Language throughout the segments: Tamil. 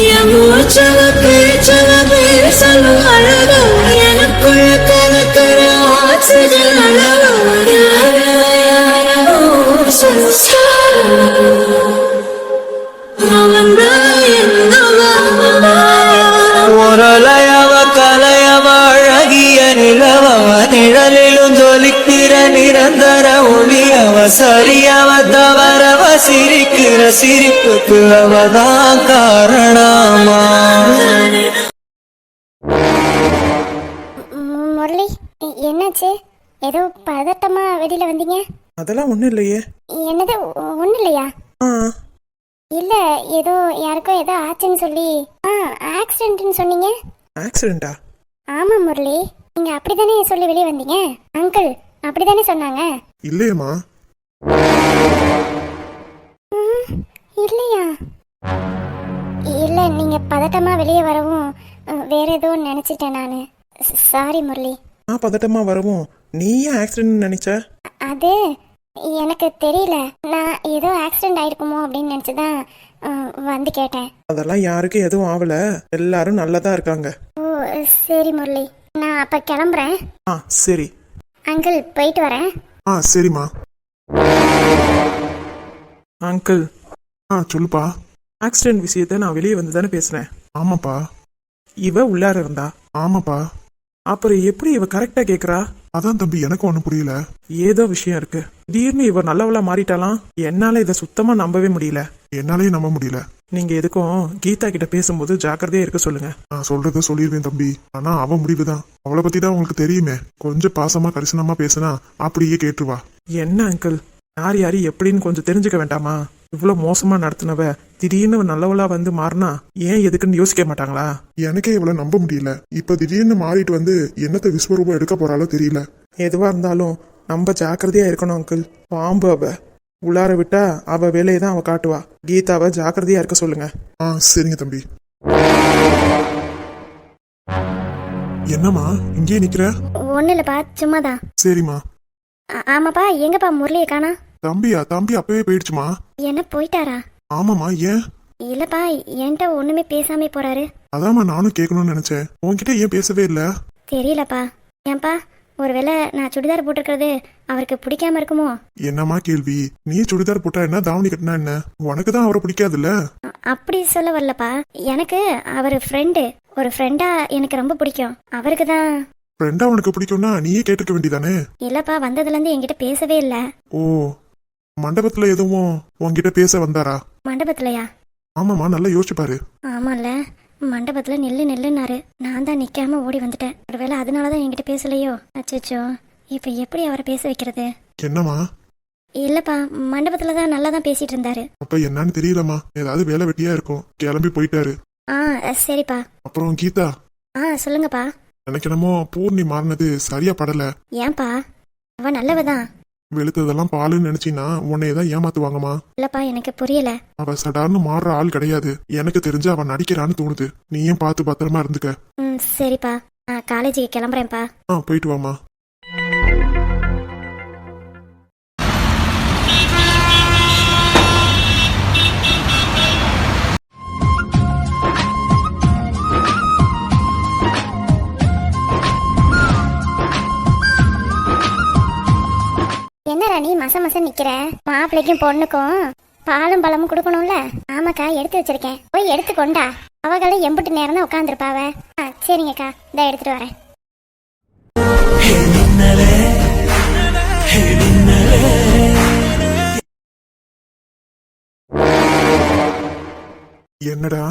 என் மூச்சவ பேச்சவ பேசலும் அழகா எனக்குள்ள கலக்கிற ஆக்சிஜன் அளவு முரளையவ கலையவ அழகிய நிலவவ நிழலிலும் ஜொலிக்கிற நிரந்தர ஒளியவ சரியவ தவறவ சிரிக்கிற சிரிப்புக்கு அவதான் காரணமா. முரளி, என்னாச்சு? ஏதோ பதட்டமா வெளியில வந்தீங்க? அதெல்லாம் ஒண்ணும் இல்லையே. என்னது ஒண்ணு இல்லையா? ஆ, இல்ல, ஏதோ யாருக்கோ ஏதோ ஆச்சுன்னு சொல்லி ஆக்சிடென்ட்னு சொன்னீங்க. ஆக்சிடென்டா? ஆமா முரளி, நீங்க அப்படிதானே சொல்லி வெளியே வந்தீங்க. அங்கிள் அப்படிதானே சொன்னாங்க. இல்லையம்மா. இல்லையா? இல்ல, நீங்க பதட்டமா வெளியே வரவும் வேற ஏதோ நினைச்சிட்டேன் நானு. சாரி முரளி. நான் பதட்டமா வரவும் நீ ஏன் ஆக்சிடென்ட் நினைச்ச? அது எனக்கு தெரியல. நான் ஏதோ ஆக்சிடென்ட் ஆயிருக்குமோ அப்படின்னு நினைச்சுதான் வந்து கேட்டேன். அதெல்லாம் யாருக்கும் எதுவும் ஆகல, எல்லாரும் நல்லதா இருக்காங்க. ஓ சரி முரளி, நான் அப்ப கிளம்புறேன். ஆ சரி. அங்கிள் போயிட்டு வரேன். ஆ சரிம்மா. அங்கிள். சொல்லுப்பா. ஆக்சிடென்ட் விஷயத்த நான் வெளியே வந்து தானே பேசுறேன். ஆமாப்பா. இவ உள்ளார இருந்தா. ஆமாப்பா. அப்புறம் எப்படி இவ கரெக்டா கேக்குறா? அதான் தம்பி, எனக்கு ஒன்றும் புரியல. ஏதோ விஷயம் இருக்கு. திடீர்னு இவ நல்லவளா மாறிட்டாலாம். என்னால இதை சுத்தமா நம்பவே முடியல. என்னாலே நம்ப முடியல. நீங்க எதுக்கும் கீதா கிட்ட பேசும்போது ஜாக்கிரதையா இருக்க சொல்லுங்க. நான் சொல்றத சொல்லிடுவேன் தம்பி. ஆனா அவ முடிவுதான். அவளை பத்தி தான் உங்களுக்கு தெரியுமே. கொஞ்சம் பாசமா கரிசனமா பேசினா அப்படியே கேட்டுருவா. என்ன அங்கிள், யார் யாரு எப்படின்னு கொஞ்சம் தெரிஞ்சுக்க வேண்டாமா? இவ்வளவு மோசமா நடத்தினவ திடீர்னு நல்லவளா வந்து மாறினா ஏன் எதுக்குன்னு யோசிக்க மாட்டாங்களா? எனக்கே இவ்வளவு நம்ப முடியல. இப்ப திடீர்னு மாறிட்டு வந்து என்னத்த விஸ்வரூபம் எடுக்க போறாலோ தெரியல. எதுவா இருந்தாலும் நம்ம ஜாக்கிரதையா இருக்கணும் அங்கிள். பாம்பு அவ. உள்ளார விட்டா அவ வேலையை தான் அவ காட்டுவா. கீதாவை ஜாக்கிரதையா இருக்க சொல்லுங்க. சரிங்க தம்பி. என்னம்மா இங்கே நிக்கிற? ஒண்ணு இல்லப்பா, சும்மாதான். சரிம்மா. ஆமாப்பா, எங்கப்பா முரளியை காணா? தம்பியா? தம்பி அப்பவே போயிடுச்சுமா. என்ன போயிட்டாரா? ஆமாமா. ஏன்? இல்லப்பா, என்கிட்ட ஒண்ணுமே பேசாம போறாரு. அதாம்மா நானும் கேட்கணும்னு நினைச்சேன். உன்கிட்ட ஏன் பேசவே இல்ல? தெரியலப்பா. ஏன்பா, ஒருவேளை நான் சுடிதார் போட்டிருக்கிறது அவருக்கு பிடிக்காம இருக்குமோ? என்னம்மா கேள்வி? நீ சுடிதார் போட்டா என்ன, தாவணி கட்டினா என்ன? உனக்கு தான் அவரை பிடிக்காதுல்ல? அப்படி சொல்ல வரலப்பா. எனக்கு அவர் ஃப்ரெண்டு. ஒரு ஃப்ரெண்டா எனக்கு ரொம்ப பிடிக்கும். அவருக்கு தான். ஃப்ரெண்டா உனக்கு பிடிக்கும்னா நீயே கேட்டுக்க வேண்டியதானே? இல்லப்பா, வந்ததுல இருந்து என்கிட்ட பேசவே இல்ல. ஓ, மண்டபத்துல எதுவும் உன்கிட்ட பேச வந்தாரா? மண்டபத்துலயா? ஆமாமா, நல்லா யோசிச்சு பாரு. ஆமால, மண்டபத்துல நில்லுனாரு. நான் தான் நிக்காம ஓடி வந்துட்டேன். ஒருவேளை அதனாலதான் என்கிட்ட பேசலையோ? அச்சோ, இப்ப எப்படி அவரை பேச வைக்கிறது? என்னம்மா? இல்லப்பா, மண்டபத்துலதான் நல்லா தான் பேசிட்டு இருந்தாரு. அப்ப என்னன்னு தெரியலம்மா. ஏதாவது வேலை வெட்டியா இருக்கும். கிளம்பி போயிட்டாரு. சரிப்பா. அப்புறம் கீதா. சொல்லுங்கப்பா. எனக்கு என்னமோ பூர்ணி மாறினது சரியா படல. ஏன்பா? அவ நல்லவதான். வெளுத்ததெல்லாம் பாலுன்னு நினைச்சின்னா உன்னையதான் ஏமாத்துவாங்கம்மா. இல்லப்பா, எனக்கு புரியல. அவ சடார்னு மாறுற ஆள் கிடையாது. எனக்கு தெரிஞ்சு அவன் நடிக்கிறான்னு தோணுது. நீயும் பார்த்து பத்திரமா இருந்துக்க. சரிப்பா, நான் காலேஜுக்கு கிளம்புறேன்ப்பா. போயிட்டு வாமா. என்ன ராணி மச நிக்கிற? மாப்பிள்ளைக்கும் பொண்ணுக்கும் பாலும் பழமும் கொடுக்கணும்ல? ஆமாக்கா, எடுத்து வச்சிருக்கேன். போய் எடுத்துக்கொண்டா. அவகளும் எம்பிட்டு நேரம் தான் உட்காந்துருப்பாவ. சரிங்கக்கா, இதை எடுத்துட்டு வரேன். என்னடா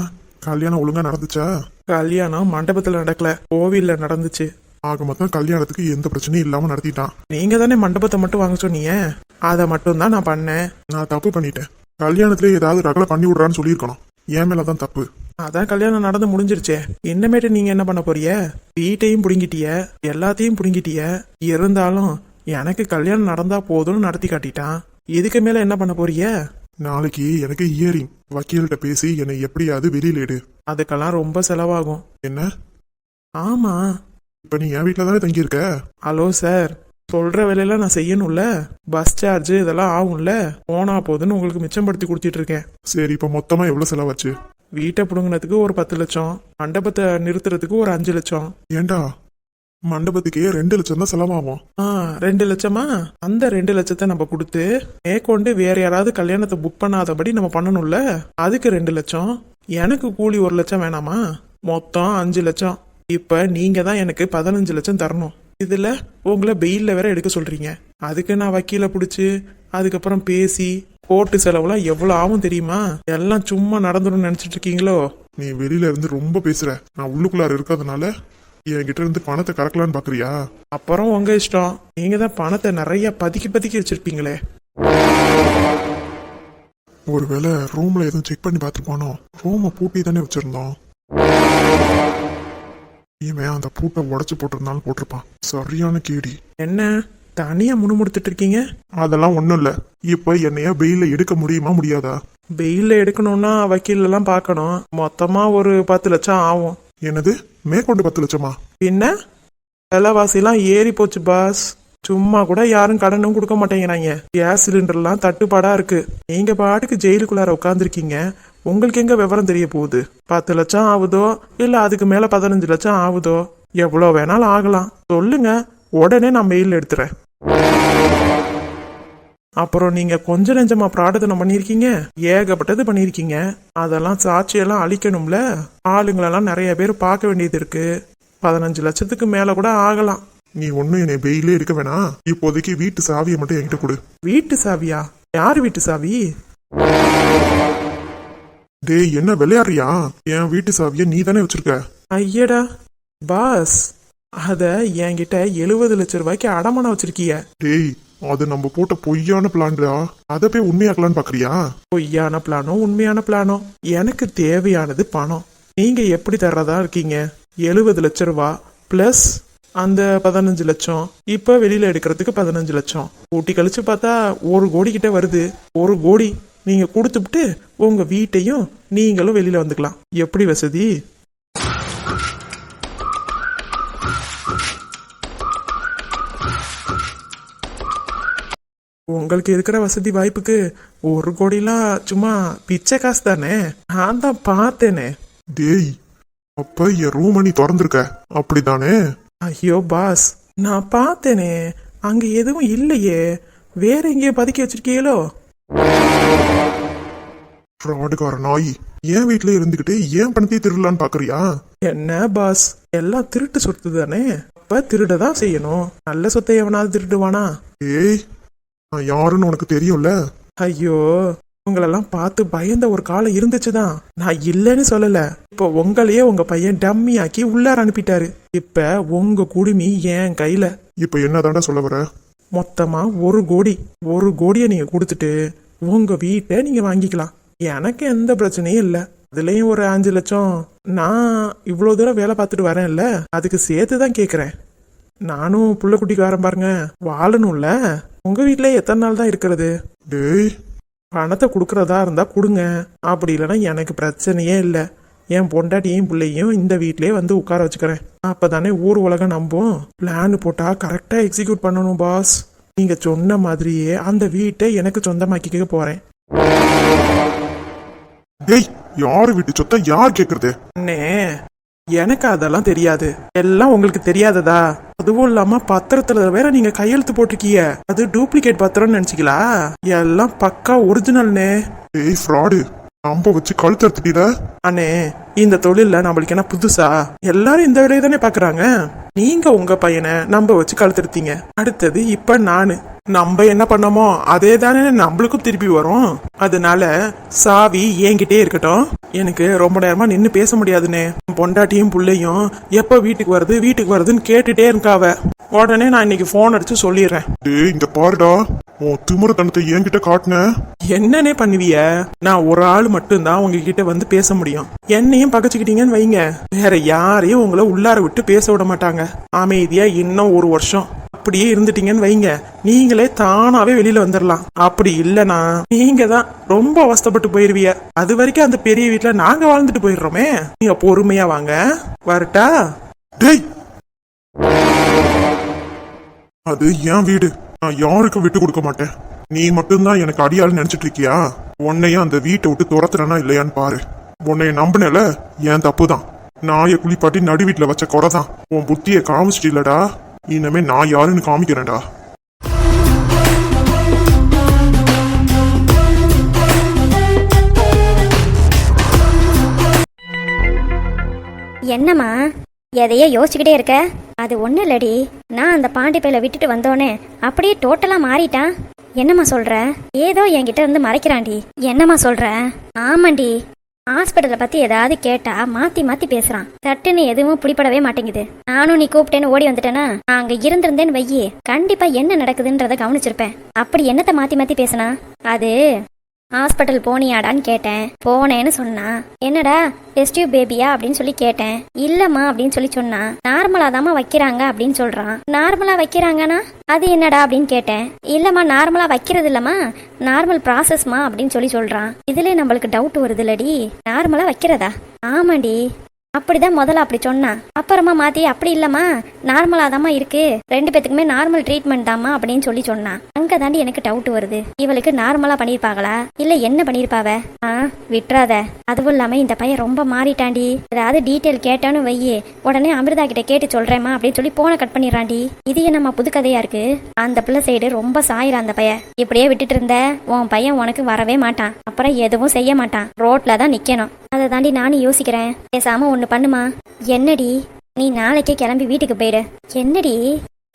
கல்யாணம் ஒழுங்கா நடந்துச்சா? கல்யாணம் மண்டபத்துல நடக்கல, கோவில்ல நடந்துச்சு. ஆக மொத்தம் கல்யாணத்துக்கு எந்த பிரச்சனையும் இல்லாம நடத்திட்டான். நீங்க தானே மண்டபத்தை மட்டும் வாங்க சொன்னீங்க. அதை மட்டும் தான் நான் பண்ணேன். நான் தப்பு பண்ணிட்டேன். கல்யாணத்துல ஏதாவது ரகலை பண்ணி விடுறான்னு சொல்லியிருக்கணும். என் மேலதான் தப்பு. அதான் கல்யாணம் நடந்து முடிஞ்சிருச்சே. இன்னமேட்டு நீங்க என்ன பண்ண போறிய? வீட்டையும் புடுங்கிட்டிய, எல்லாத்தையும் புடுங்கிட்டிய. இருந்தாலும் எனக்கு கல்யாணம் நடந்தா போதும்னு நடத்தி காட்டிட்டான். இதுக்கு மேல என்ன பண்ண போறிய? நாளைக்கு எனக்கு இயரிங். வக்கீல்கிட்ட பேசி என்னை எப்படியாவது வெளியில எடு. அதுக்கெல்லாம் ரொம்ப செலவாகும். என்ன? ஆமா, இப்ப நீ என் வீட்டுல தானே தங்கியிருக்க. ஹலோ சார், சொல்ற வேலையெல்லாம் நான் செய்யணும்ல. பஸ் சார்ஜ் இதெல்லாம் ஆகும்ல. போனா போதுன்னு உங்களுக்கு மிச்சப்படுத்தி கொடுத்துட்டு இருக்கேன். சரி, இப்ப மொத்தமா எவ்வளவு செலவாச்சு? வீட்டை புடுங்கினதுக்கு ஒரு 10 லட்சம், மண்டபத்தை நிறுத்துறதுக்கு ஒரு 5 லட்சம். ஏண்டா மண்டபத்துக்கே 2 லட்சம் தான் செலவாகும். 2 லட்சமா? அந்த 2 லட்சத்தை நம்ம கொடுத்து மேற்கொண்டு வேற யாராவது கல்யாணத்தை புக் பண்ணாதபடி நம்ம பண்ணணும்ல, அதுக்கு 2 லட்சம். எனக்கு கூலி 1 லட்சம் வேணாமா? மொத்தம் 5 லட்சம். இப்ப நீங்க தான் எனக்கு 15 லட்சம் தரணும். இதுல உங்களை பெயில்ல வேற எடுக்க சொல்றீங்க. அதுக்கு நான் வக்கீல பிடிச்சி அதுக்கப்புறம் பேசி கோர்ட்டு செலவுலாம் எவ்வளவு ஆகும் தெரியுமா? எல்லாம் சும்மா நடந்துடும் நினைச்சிட்டு இருக்கீங்களோ? நீ வெளியில இருந்து ரொம்ப பேசுற. நான் உள்ளுக்குள்ளார இருக்கிறதுனால என்கிட்ட இருந்து பணத்தை கறக்கலான்னு பாக்குறியா? அப்புறம் உங்க இஷ்டம். நீங்க தான் பணத்தை நிறைய பதுக்கி வச்சிருப்பீங்களே. ஒருவேளை ரூம்ல எதுவும் செக் பண்ணி பார்த்துருப்பானோ? ரூமை பூட்டி தானே வச்சிருந்தோம். இவன் அந்த பூட்டை உடைச்சு போட்டிருந்தாலும் போட்டிருப்பான். சரியான கேடி. என்ன தனியா முணுமுடுத்துட்டு இருக்கீங்க? அதெல்லாம் ஒண்ணும் இல்ல. இப்ப என்னைய பெயில எடுக்க முடியுமா முடியாதா? பெயில எடுக்கணும்னா வக்கீல் எல்லாம் பார்க்கணும். மொத்தமா ஒரு 10 லட்சம் ஆகும். என்னது மேற்கொண்டு 10 லட்சமா? பின்ன விலைவாசிலாம் ஏறி போச்சு பாஸ். சும்மா கூட யாரும் கடனும் கொடுக்க மாட்டேங்கிறாங்க. கேஸ் சிலிண்டர்லாம் தட்டுப்பாடா இருக்கு. நீங்க பாட்டுக்கு ஜெயிலுக்குள்ளார உட்காந்துருக்கீங்க. உங்களுக்கு எங்க விவரம் தெரிய போகுது? 10 லட்சம் ஆகுதோ இல்ல அதுக்கு மேல 15 லட்சம் ஆகுதோ, எவ்வளவு வேணாலும் ஆகலாம். சொல்லுங்க, உடனே நான் மெயில் எடுத்துறேன். அப்புறம் நீங்க கொஞ்ச நெஞ்சமா பிரார்த்தனை பண்ணிருக்கீங்க, ஏகப்பட்டது பண்ணிருக்கீங்க. அதெல்லாம் சாட்சியெல்லாம் அழிக்கணும்ல. ஆளுங்களெல்லாம் நிறைய பேர் பார்க்க வேண்டியது இருக்கு. 15 லட்சத்துக்கு மேல கூட ஆகலாம். நீ ஒன்னும் என்னை பெயிலே எடுக்க வேணாம். இப்போதைக்கு வீட்டு சாவியை மட்டும் என்கிட்ட கொடு. வீட்டு சாவியா? யார் வீட்டு சாவி? டேய் என்ன விளையாடுறியா? என் வீட்டு சாவியை நீ தானே வச்சிருக்க. ஐயடா பாஸ், அத என்கிட்ட 70 லட்சம் ரூபாய்க்கு அடமானம் வச்சிருக்கிய. டேய் அது நம்ம போட்ட பொய்யான பிளான்டா. அதை போய் உண்மையாக்கலான்னு பாக்குறியா? பொய்யான பிளானோ உண்மையான பிளானோ, எனக்கு தேவையானது பணம். நீங்க எப்படி தர்றதா இருக்கீங்க? 70 லட்சம் ரூபா பிளஸ் அந்த 15 லட்சம், இப்ப வெளியில எடுக்கிறதுக்கு 15 லட்சம் கூட்டி கழிச்சு பார்த்தா 1 கோடி கிட்ட வருது. 1 கோடி நீங்க கொடுத்துட்டு உங்க வீட்டையும் நீங்களும் வெளியில வந்துக்கலாம். எப்படி வசதி? உங்களுக்கு இருக்கிற வசதி வாய்ப்புக்கு 1 கோடிலாம் சும்மா பிச்சை காசு தானே. நான் தான் பார்த்தேனே. டேய் அப்ப என் ரூம் நீ திறந்திருக்க அப்படிதானே? ஐயோ பாஸ், நான் பார்த்தேனே, அங்க எதுவும் இல்லையே. வேற எங்கேயோ பதுக்கி வச்சிருக்கீங்களோ? ஃப்ராடுக்கார நாய், என் வீட்டுல இருந்துகிட்டு ஏன் பணத்தை திருடலான்னு பாக்குறியா? என்ன பாஸ், எல்லாம் திருட்டு சொத்து தானே, அப்ப திருடதான் செய்யணும். நல்ல சொத்தை எவனாவது திருடுவானா? ஏய் நான் யாருன்னு உனக்கு தெரியும்ல. ஐயோ உங்களெல்லாம் பார்த்து பயந்த ஒரு காலம் இருந்துச்சுதான். நான் இல்லைன்னு சொல்லல. இப்போ உங்களையே உங்க பையன் டம்மி ஆக்கி உள்ளார அனுப்பிட்டாரு. இப்ப உங்க குடுமி என் கையில. இப்ப என்னதாண்டா சொல்ல வர? மொத்தமா 1 கோடி. 1 கோடியை நீங்க கொடுத்துட்டு உங்க வீட்டை நீங்க வாங்கிக்கலாம். எனக்கு எந்த பிரச்சனையும் இல்லை. அதுலயும் ஒரு 5 லட்சம் நான் இவ்வளவு தூரம் வேலை பார்த்துட்டு வரேன்ல, அதுக்கு சேர்த்துதான் கேக்குறேன். நானும் புள்ள குட்டிக்காரன் பாருங்க, வாழணும்ல. உங்க வீட்டுல எத்தனை நாள் தான் இருக்கிறது? டேய் பணத்தை கொடுக்கறதா இருந்தா கொடுங்க, அப்படி இல்லைன்னா எனக்கு பிரச்சனையே இல்லை. என் பொண்டாட்டியும் பிள்ளையும் இந்த வீட்லயே வந்து உட்கார வச்சுக்கிறேன். அப்பதானே ஊர் உலகம் நம்பும். பிளான் போட்டா கரெக்டா எக்ஸிக்யூட் பண்ணணும் பாஸ். நீங்க சொன்ன மாதிரியே அந்த வீட்டை எனக்கு சொந்தமாக்கிக்க போறேன். டேய் யாரு வீட்டு சொத்தை யார் கேக்குறது? அண்ணே எனக்கு அதெல்லாம் தெரியாது. எல்லாம் உங்களுக்கு தெரியாததா? அதுவும் இல்லாம பத்திரத்துல வேற நீங்க கையெழுத்து போட்டிருக்கீங்க. அது டூப்ளிகேட் பத்திரம்னு நினைச்சுக்கலா? எல்லாம் பக்கா ஒரிஜினல்னே. ஏய் ஃப்ராடு, நம்ப வச்சு கழுத்து எடுத்துட்டீட. அண்ணே இந்த தொழில்ல நம்மளுக்கு என்ன புதுசா? எல்லாரும் இந்த வேலையை தானே பாக்குறாங்க. நீங்க உங்க பையனை நம்ப வச்சு கழுத்து எடுத்தீங்க. அடுத்தது இப்ப நானு நம்ம என்ன பண்ணோமோ அதே தானே நம்மளுக்கும் திருப்பி வரும். அதனால சாவி என்கிட்டே இருக்கட்டும். எனக்கு ரொம்ப நேரமா நின்னு பேச முடியாதுன்னு பொண்டாட்டியும் புள்ளையும் எப்ப வீட்டுக்கு வருதுன்னு கேட்டுட்டே இருக்காவ. உடனே நான் இன்னைக்கு போன் அடிச்சு சொல்லிடுறேன். இங்க பாருடா, உன் திமிரத்தனத்தை என்கிட்ட காட்டுன என்னன்னே பண்ணுவிய? நான் ஒரு ஆள் மட்டும்தான் உங்ககிட்ட வந்து பேச முடியும். என்னையும் பகச்சுக்கிட்டீங்கன்னு வைங்க, வேற யாரையும் உங்களை உள்ளார விட்டு பேச விட மாட்டாங்க. அமைதியா இன்னும் 1 வருஷம் அப்படியே இருந்துட்டீங்கன்னு வைங்க, நீங்களே தானாவே வெளியில வந்துடலாம். அப்படி இல்லனா நீங்க தான் ரொம்ப அவஸ்தைப்பட்டு போயிருவிய. அது வரைக்கும் அந்த பெரிய வீட்டுல நாங்க வாழ்ந்துட்டு போயிடுறோமே. நீங்க பொறுமையா வாங்க. வரட்டா? டேய் அது என் வீடு, நான் யாருக்கும் விட்டு கொடுக்க மாட்டேன். நீ மட்டும்தான் எனக்கு அடியாள் நினைச்சிட்டு இருக்கியா? உன்னையும் அந்த வீட்டை விட்டு துரத்துறனா இல்லையான்னு பாரு. உன்னைய நம்பினல என் தப்பு தான். நாயை குளிப்பாட்டி நடு வீட்டுல வச்ச குறை தான். உன் புத்தியை காமிச்சிட்டில்லடா. இனிமே நான் யாருன்னு காமிக்கிறேன்டா. என்னம்மா எதையோ யோசிச்சுக்கிட்டே இருக்க? அது ஒன்றும் இல்லடி, நான் அந்த பாண்டி பையில விட்டுட்டு வந்தோன்னே அப்படியே டோட்டலாக மாறிட்டான். என்னம்மா சொல்ற? ஏதோ என்கிட்ட இருந்து மறைக்கிறான்டி. என்னம்மா சொல்ற? ஆமாண்டி, ஹாஸ்பிட்டலை பற்றி ஏதாவது கேட்டா மாற்றி மாற்றி பேசுகிறான். சட்டுன்னு எதுவும் பிடிப்படவே மாட்டேங்குது. நானும் நீ கூப்பிட்டேன்னு ஓடி வந்துட்டேன்னா அங்கே இருந்திருந்தேன்னு வையி கண்டிப்பாக என்ன நடக்குதுன்றதை கவனிச்சிருப்பேன். அப்படி என்னத்தை மாற்றி மாற்றி பேசினா? அது ஹாஸ்பிட்டல் போனியாடான்னு கேட்டேன். போனேன்னு சொன்னா. என்னடா டெஸ்ட் டியூப் பேபியா அப்படின்னு சொல்லி கேட்டேன். இல்லம்மா அப்படின்னு சொல்லி சொன்னா. நார்மலா தாம்மா வைக்கிறாங்க அப்படின்னு சொல்றான். நார்மலா வைக்கிறாங்கன்னா அது என்னடா அப்படின்னு கேட்டேன். இல்லம்மா நார்மலா வைக்கிறது இல்லம்மா, நார்மல் ப்ராசஸ்மா அப்படின்னு சொல்லி சொல்றான். இதுல நம்மளுக்கு டவுட் வருது இல்லடி, நார்மலா வைக்கிறதா? ஆமாண்டி, அப்படிதான் முதல்ல அப்படி சொன்னான். அப்புறமா மாத்தி அப்படி இல்லம்மா நார்மலா தாம்மா இருக்கு, 2 பேத்துக்குமே நார்மல் ட்ரீட்மெண்ட் தாம்மா அப்படின்னு சொல்லி சொன்னான். அங்க தாண்டி எனக்கு டவுட் வருது, இவளுக்கு நார்மலா பண்ணிருப்பாங்களா இல்ல என்ன பண்ணிருப்பாவ? விட்டுறாத. அதுவும் இல்லாம இந்த பையன் ரொம்ப மாறிட்டாண்டி. ஏதாவது டீட்டெயில் கேட்டான்னு வையே உடனே அமிர்தா கிட்ட கேட்டு சொல்றேம்மா அப்படின்னு சொல்லி போனை கட் பண்ணிடுறாண்டி. இது என்னம்மா புது கதையா இருக்கு? அந்த பிள்ளை சைடு ரொம்ப சாயிரா அந்த பையன். இப்படியே விட்டுட்டு இருந்த உன் பையன் உனக்கு வரவே மாட்டான், அப்புறம் எதுவும் செய்ய மாட்டான், ரோட்ல தான் நிக்கணும். அதை தாண்டி நானும் யோசிக்கிறேன். பேசாம ஒண்ணு பண்ணுமா? என்னடி, நீ நாளைக்கே கிளம்பி வீட்டுக்கு போயிடு. என்னடி,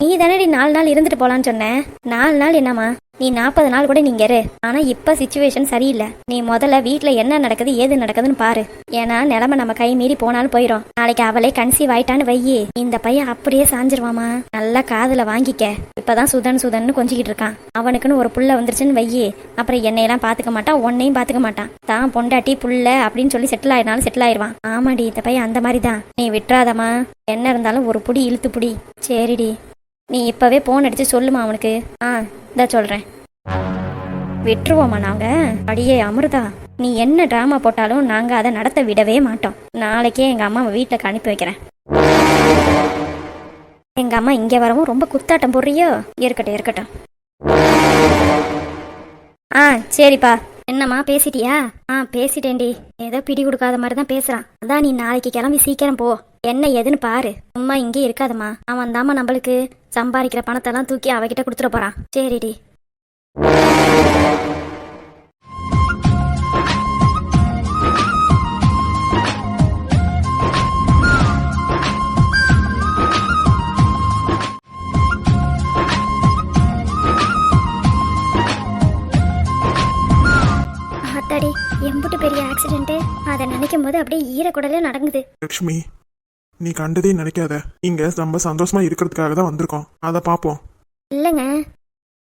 நீ தானடி 4 நாள் இருந்துட்டு போலான்னு சொன்ன. 4 நாள் என்னம்மா, நீ 40 நாள் கூட நீங்க இரு. ஆனா இப்ப சிச்சுவேஷன் சரியில்லை. நீ முதல்ல வீட்டுல என்ன நடக்குது ஏது நடக்குதுன்னு பாரு. ஏன்னா நிலைமை நம்ம கை மீறி போனாலும் போயிடும். நாளைக்கு அவளே கன்சீவ் ஆயிட்டான்னு வையி இந்த பையன் அப்படியே சாஞ்சிருவாமா. நல்லா காதுல வாங்கிக்க. இப்பதான் சுதன்னு கொஞ்சிக்கிட்டு இருக்கான். அவனுக்குன்னு ஒரு புள்ள வந்துருச்சுன்னு வையி அப்புறம் என்னையெல்லாம் பாத்துக்க மாட்டான், உன்னையும் பாத்துக்க மாட்டான். தான் பொண்டாட்டி புள்ள அப்படின்னு சொல்லி செட்டில் ஆயினாலும் செட்டில் ஆயிடுவான். ஆமாடி, இந்த பையன் அந்த மாதிரிதான். நீ விட்டுறாதம்மா. என்ன இருந்தாலும் ஒரு புடி இழுத்து புடி. சரிடி, நீ இப்பவே போன் அடிச்சு சொல்லுமா அவனுக்கு. இத சொல்றேன். விட்டுருவோமா நாங்க? அடியே அமிர்தா, நீ என்ன டிராமா போட்டாலும் நாங்க அதை நடத்த விடவே மாட்டோம். நாளைக்கே எங்க அம்மாவை வீட்டுக்கு அனுப்பி வைக்கிறேன். எங்க அம்மா இங்க வரவும் ரொம்ப குத்தாட்டம் போடுறியோ? இருக்கட்டும். சரிப்பா. என்னம்மா பேசிட்டியா? பேசிட்டேன்டி. ஏதோ பிடி கொடுக்காத மாதிரி தான் பேசுறான். அதான் நீ நாளைக்கு கிளம்பி சீக்கிரம் போ. என்ன ஏதுன்னு பாரு. சும்மா இங்கே இருக்காதம்மா. அவன் தாம்மா நம்மளுக்கு சம்பாதிக்கிற பணத்தெல்லாம் தூக்கி அவகிட்ட கொடுத்துட போறான். சரிடி. ஆத்தாடி, எம்புட்டு பெரிய ஆக்சிடென்ட். அதை நினைக்கும் போது அப்படியே ஈரக்குடலே நடங்குது. லக்ஷ்மி, நீ கண்டதே நினைக்காத. இங்க நம்ம சந்தோஷமா இருக்கிறதுக்காக தான் வந்திருக்கோம். அதை பாப்போம். இல்லைங்க,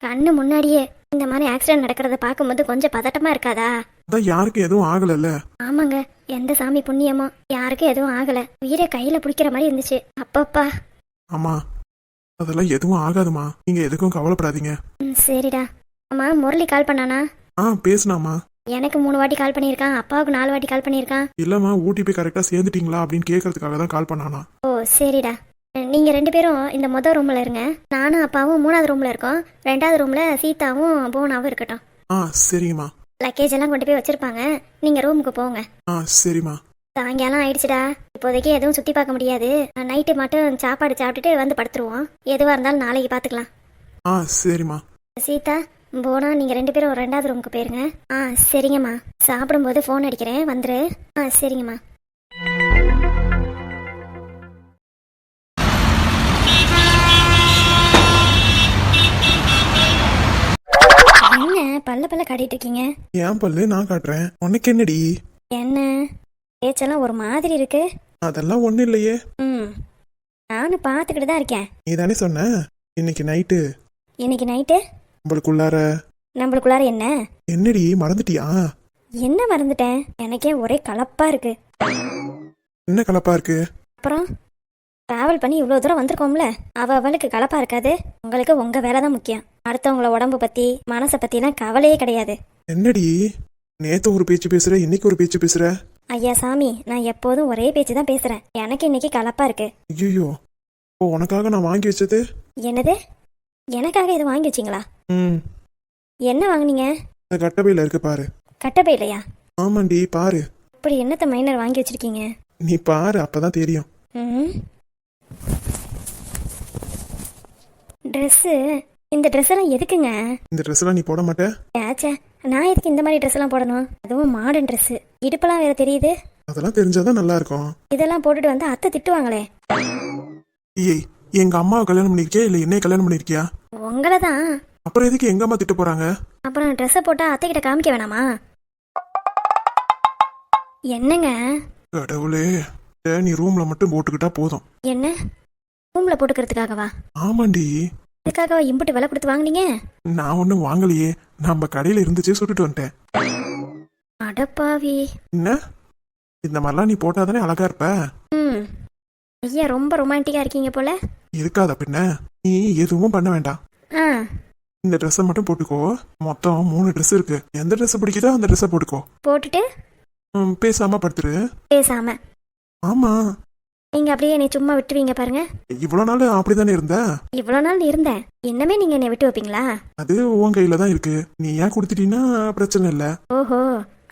கண்ணு முன்னாடியே இந்த மாதிரி ஆக்சிடென்ட் நடக்கிறத பார்க்கும்போது கொஞ்சம் பதட்டமா இருக்காதா? அதான் யாருக்கும் எதுவும் ஆகலல்ல. ஆமாங்க, எந்த சாமி புண்ணியமோ யாருக்கும் எதுவும் ஆகல. உயிரை கையில பிடிக்கிற மாதிரி இருந்துச்சு. அப்பப்பா. ஆமா, அதெல்லாம் எதுவும் ஆகாதுமா. நீங்க எதுக்கும் கவலைப்படாதீங்க. சரிடா. அம்மா, முரளி கால் பண்ணானா? பேசுனாமா. எனக்கு 3 வாட்டி கால் பண்ணியிருக்கான், அப்பாவுக்கு 4 வாட்டி கால் பண்ணியிருக்கான். இல்லம்மா, ஊட்டி போய் கரெக்டா சேர்ந்துட்டீங்களா அப்படின்னு கேட்கறதுக்காக தான் கால் பண்ணானா. ஓ சரிடா. நீங்க 2 பேரும் இந்த மொதல் ரூம்ல இருங்க. நானும் அப்பாவும் 3வது ரூம்ல இருக்கோம். 2வது ரூம்ல சீதாவும் போனாவும் இருக்கட்டும். சரிங்கம்மா. லக்கேஜ் எல்லாம் கொண்டு போய் வச்சிருப்பாங்க. நீங்க ரூமுக்கு போங்க. சரிம்மா. சாயங்காலம் ஆயிடுச்சுடா. இப்போதைக்கு எதுவும் சுத்தி பார்க்க முடியாது. நைட்டு மட்டும் சாப்பாடு சாப்பிட்டுட்டு வந்து படுத்துருவோம். எதுவா இருந்தாலும் நாளைக்கு பாத்துக்கலாம். சரிம்மா. சீதா, போனா நீங்க 2 பேரும் 2வது ரூமுக்கு போயிருங்க. சரிங்கம்மா. சாப்பிடும்போது ஃபோன் அடிக்கிறேன், வந்துரு. சரிங்கம்மா. என்ன பல்ல காட்டிட்டு இருக்கீங்க? ஏன் பல்லு நான் காட்டுறேன், உனக்கு என்னடி? என்ன பேச்செல்லாம் ஒரு மாதிரி இருக்கு? அதெல்லாம் ஒண்ணு இல்லையே. நானும் பாத்துக்கிட்டு தான் இருக்கேன். நீ தானே சொன்ன இன்னைக்கு நைட்டு நம்மளுக்குள்ளார என்ன? என்னடி மறந்துட்டியா? என்ன மறந்துட்டேன்? எனக்கே ஒரே கலப்பா இருக்கு. என்ன கலப்பா இருக்கு? அப்புறம் டிராவல் பண்ணி இவ்வளோ தூரம் வந்திருக்கோம்ல, அவளுக்கு கலப்பா இருக்காது. உங்களுக்கு உங்க வேலை தான் முக்கியம். அடுத்தவங்கள உடம்பு பத்தி மனசை பத்திலாம் கவலையே கிடையாது. என்னடி நேத்து ஒரு பேச்சு பேசுற, இன்னைக்கு ஒரு பேச்சு பேசுற? ஐயா சாமி, நான் எப்போதும் ஒரே பேச்சு தான் பேசுறேன். எனக்கு இன்னைக்கு கலப்பா இருக்கு. ஐயோ, உனக்காக நான் வாங்கி வச்சது. என்னது? எனக்காக இது வாங்கி வச்சிங்களா? என்ன வாங்குனீங்க? கட்டப்பையில இருக்கு பாரு. கட்டப்பையிலையா? ஆமாண்டி, பாரு. இப்படி என்னத்த மைனர் வாங்கி வச்சிருக்கீங்க? நீ பாரு, அப்பதான் தெரியும். ம் ட்ரெஸ்ஸு. இந்த ட்ரெஸ் எல்லாம் எதுக்குங்க? இந்த ட்ரெஸ் எல்லாம் நீ போட மாட்டே. ஏச்சே, நான் எதுக்கு இந்த மாதிரி ட்ரெஸ் எல்லாம் போடணும்? அதுவும் மாடர்ன் ட்ரெஸ், இடுப்பெல்லாம் வேற தெரியுது. அதெல்லாம் தெரிஞ்சாதான் நல்லா இருக்கும். இதெல்லாம் போட்டுட்டு வந்து அத்தை திட்டுவாங்களே. ஏய், எங்க அம்மாவை கல்யாணம் பண்ணிருக்கியா இல்ல என்னைய கல்யாணம் பண்ணிருக்கியா? உங்களை தான். அப்புறம் எதுக்கு எங்க அம்மா திட்ட போறாங்க? அப்புறம் ட்ரெஸ்ஸை போட்டா அத்தை கிட்ட காமிக்க வேணாமா? என்னங்க கடவுளே, நீ ரூம்ல மட்டும் போட்டுக்கிட்டா போதும். என்ன ரூம்ல போட்டுக்கிறதுக்காகவா? ஆமாண்டி. இதுக்காகவா இம்புட்டு விலை கொடுத்து வாங்குனீங்க? நான் ஒண்ணும் வாங்கலையே, நம்ம கடையில இருந்துச்சு சுட்டுட்டு வந்துட்டேன். அடப்பாவி. என்ன, இந்த மாதிரிலாம் நீ போட்டாதானே அழகா இருப்ப. ம் ஐயா, ரொம்ப ரொமான்டிக்கா இருக்கீங்க போல. இருக்காத பின்ன. நீ எதுவும் பண்ண வேண்டாம். ஆ இந்த ட்ரெஸ்ஸை மட்டும் போட்டுக்கோ. மொத்தம் 3 ட்ரெஸ் இருக்கு. எந்த ட்ரெஸ் பிடிக்குதோ அந்த ட்ரெஸ்ஸை போட்டுக்கோ. போட்டுட்டு பேசாம படுத்துரு. பேசாம? ஆமா. நீங்க அப்படியே என்னை சும்மா விட்டுவீங்க பாருங்க. இவ்வளவு நாள் அப்படிதானே இருந்த. இவ்வளவு நாள் இருந்தேன். இன்னமே நீங்க என்னை விட்டு வைப்பீங்களா? அது உன் கையில தான் இருக்கு. நீ ஏன் கொடுத்துட்டீங்கன்னா பிரச்சனை இல்ல. ஓஹோ,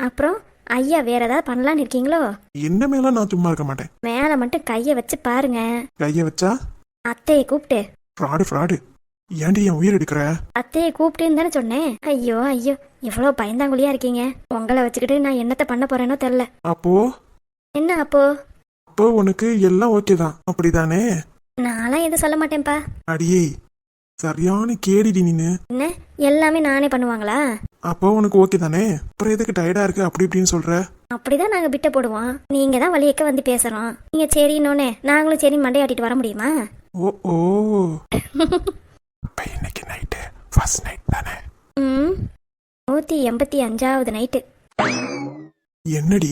அப்புறம் ஐயா வேற ஏதாவது பண்ணலான்னு இருக்கீங்களோ? என்ன மேல நான் சும்மா இருக்க மாட்டேன். மேல மட்டும் கைய வச்சு பாருங்க. கைய வச்சா அத்தையை கூப்பிட்டு. ஃப்ராடு. ஏன்டி என் உயிர் எடுக்கிற? அத்தையை கூப்பிட்டுன்னு தானே சொன்னேன். ஐயோ ஐயோ, இவ்வளவு பயந்தாங்குழியா இருக்கீங்க. உங்களை வச்சுக்கிட்டு நான் என்னத்த பண்ண போறேனோ தெரியல. அப்போ என்ன அப்போ? அப்போ உனக்கு எல்லாம் ஓகே தான், அப்படிதானே? நான்லாம் எதுவும் சொல்ல மாட்டேன்ப்பா. அடியே, சரியான கேடிடி நீனு. என்ன, எல்லாமே நானே பண்ணுவாங்களா? அப்போ உனக்கு ஓகே தானே? அப்புறம் எதுக்கு டயர்டா இருக்கு அப்படி இப்படின்னு சொல்ற? அப்படிதான் நாங்க பிட்ட போடுவோம். நீங்க தான் வழியக்க வந்து பேசுறோம். நீங்க சரின்னொன்னே நாங்களும் சரி மண்டையாட்டிட்டு வர முடியுமா? ஓ அப்ப இன்னைக்கு நைட்டு ஃபர்ஸ்ட் நைட் தானே? 185வது நைட்டு. என்னடி?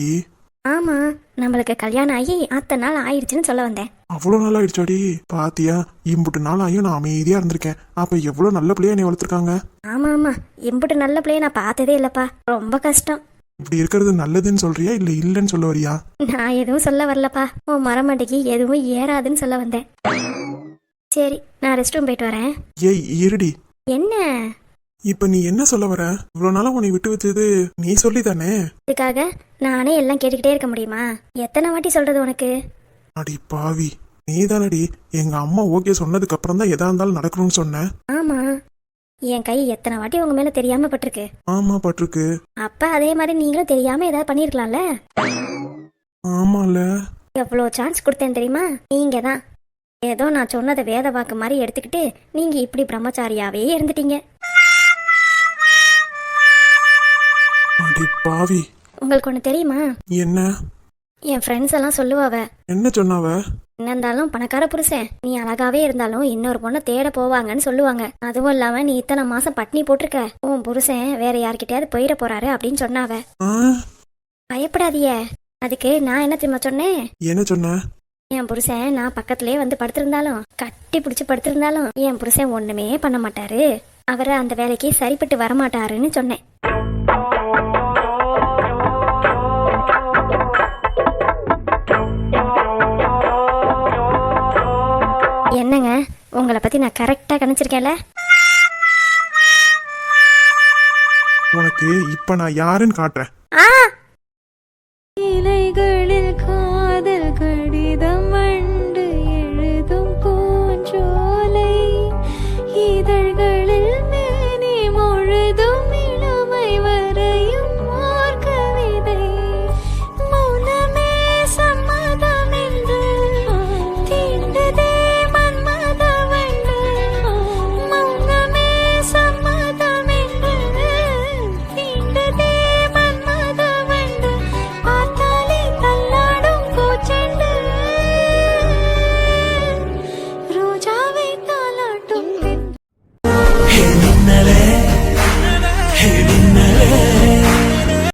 ஆமா, நம்மளுக்கு கல்யாணம் ஆகி அத்தனை நாள் ஆயிடுச்சுன்னு சொல்ல வந்தேன். அவ்வளவு நாள் ஆயிடுச்சாடி? பாத்தியா, இம்புட்டு நாள் ஆகியும் நான் அமைதியா இருந்திருக்கேன். அப்ப எவ்வளவு நல்ல பிள்ளையா நீ வளர்த்துருக்காங்க. ஆமா, இம்புட்டு நல்ல பிள்ளைய நான் பார்த்ததே இல்லப்பா. ரொம்ப கஷ்டம். இப்படி இருக்கிறது நல்லதுன்னு சொல்றியா இல்ல இல்லன்னு சொல்ல வரியா? நான் எதுவும் சொல்ல வரலப்பா. உன் மரமண்டைக்கு எதுவும் ஏறாதுன்னு சொல்ல வந்தேன். சரி, நான் ரெஸ்ட் ரூம் போயிட்டு வரேன். ஏய் இருடி. என்ன? இப்ப நீ என்ன சொல்ல வர? இவ்வளவு நாளா உன்னை விட்டு வச்சது நீ சொல்லி தானே? இதுக்காக நானே எல்லாம் கேட்டுக்கிட்டே இருக்க முடியுமா? எத்தனை வாட்டி சொல்றது உனக்கு? அடி பாவி, நீ தானடி எங்க அம்மா ஓகே சொன்னதுக்கு அப்புறம் தான் எதா இருந்தாலும் நடக்கணும்னு சொன்ன. ஆமா, என் கை எத்தனை வாட்டி உங்க மேல தெரியாம பட்டிருக்கு. ஆமா பட்டிருக்கு. அப்ப அதே மாதிரி நீங்களும் தெரியாம ஏதாவது பண்ணிருக்கலாம்ல. ஆமால. எவ்வளோ சான்ஸ் கொடுத்தேன் தெரியுமா? நீங்க தான் ஏதோ நான் சொன்னதை வேத வாக்கு மாதிரி எடுத்துக்கிட்டு நீங்க இப்படி பிரம்மச்சாரியாவே இருந்துட்டீங்க. அடி பாவி. உங்களுக்கு ஒண்ணு தெரியுமா? என்ன? என் ஃப்ரெண்ட்ஸ் எல்லாம் சொல்லுவாவ. என்ன சொன்னாவ? என்ன இருந்தாலும் பணக்கார புருஷன், நீ அழகாவே இருந்தாலும் இன்னொரு பொண்ணை தேட போவாங்கன்னு சொல்லுவாங்க. அதுவும் இல்லாம நீ இத்தனை மாசம் பட்னி போட்டிருக்க, உன் புருஷன் வேற யார்கிட்டயாவது போயிட போறாரு அப்படின்னு சொன்னாவ. பயப்படாதீய. அதுக்கு நான் என்ன தெரியுமா சொன்னேன்? என்ன சொன்ன? என் புருஷன் நான் பக்கத்திலே வந்து படுத்திருந்தாலும், கட்டி பிடிச்சு படுத்திருந்தாலும் என் புருஷன் ஒண்ணுமே பண்ண மாட்டாரு, அவரை அந்த வேலைக்கு சரிப்பட்டு வரமாட்டாருன்னு சொன்னேன். என்னங்க, உங்களை பத்தி நான் கரெக்டா கணிச்சிருக்கேன்ல? உனக்கு இப்ப நான் யாருன்னு காட்டுறேன். இலைகளில்